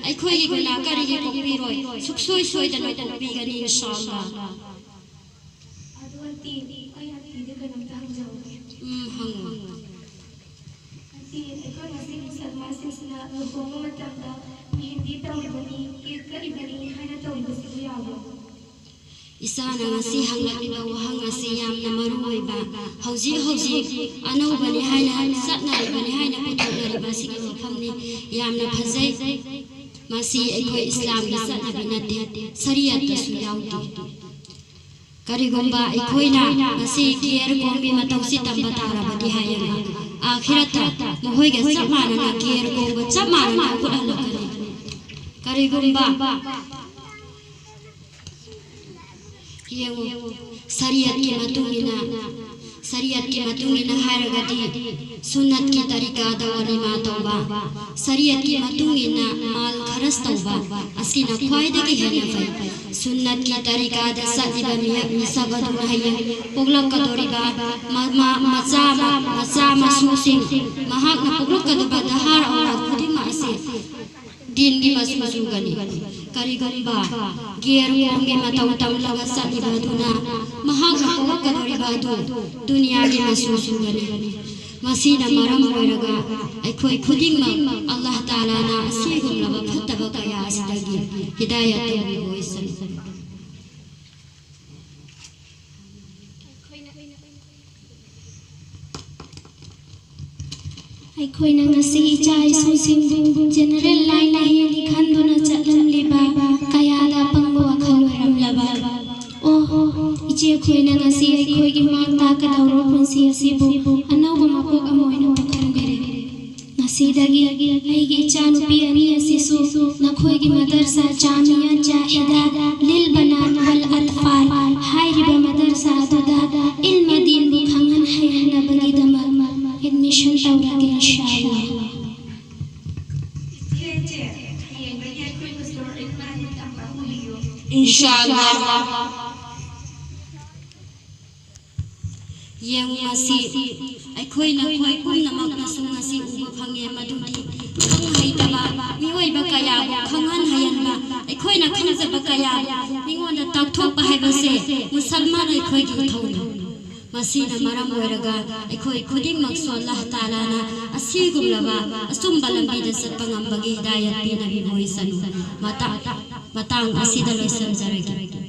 अखोई गुना करिगे कोपीरोय सुखसोय सोयदना कोपीगनी इंशाअल्लाह अदुअती आई हती दे कनम तांजाव हंग अती एको नसी मुसलमान सिना लोगों मतमदा हिंदी तौबनी के करिबनी हाना तौबसी यावो इसाना ngasi hanglakliba wahang ngasi yamna maruoiba hauji anobani haina satnaibani haina puthonariba sigi mafamni yamna phajai masi ekoi islam gi satnabi natte sariyat su yauti karigomba ekoina masi kier kombi matausi tamba tarabadi hayanga akhirata mohoiga chamana kier komba chamana kulalakani karigomba शरीयत की मतुंगिना हारगदी सुन्नत की तरीका दवरिमा तौबा शरीयत की मतुंगिना माल खरस तौबा असिना ख्वाइदगी हेना फै सुन्नत की तरीका द सदिबा मिसगदुन हाय पोगलक कदोरिबा मचा मसुसिंग महाक न पोगलक कदबा दहार औरत खुदिमा असे दिन की मसुगनी करिगंबा गियर कोंगे मतौ तमलगा सदिबादुना महागणा कदोरिबादु दुनिया की मसुसुगनी मसीना मरम होइरगा अखोई खुदिंगमा अल्लाह ताला ना असिगुमलबा फतबा कया असदगी हिदायत तौबी होइसन अखोइना ngasi icha isu singbu general line hi likhanduna chatlamliba kayada pangbo wakhal ramlaba oh iche khoina ngasi akhoi gi mang ta ka dawro punsi asibu anawba mapok amoina pakham gere ngasi dagi ai gi icha nupi ani asisu nakhoi gi madrasa jamia jahida lil banat wal atfal hai riba madrasa duda ilma din bu khangan hai hana bagi dama admission tawrage inshallah inshallah yang masih akhoi na khoi pum namak na sung ngasi uba phange madudi khang haitaba mioi ba kaya khangan hayan ba akhoi na khangza ba kaya ningon da takthok ba hai ba se musalman akhoi gi thona masina maram oiraga akhoi khuding maksu Allah taala na asigumlaba asumba lambi da sat pangambagi hidayat pi nabi moisanu matang asida loisan jaragi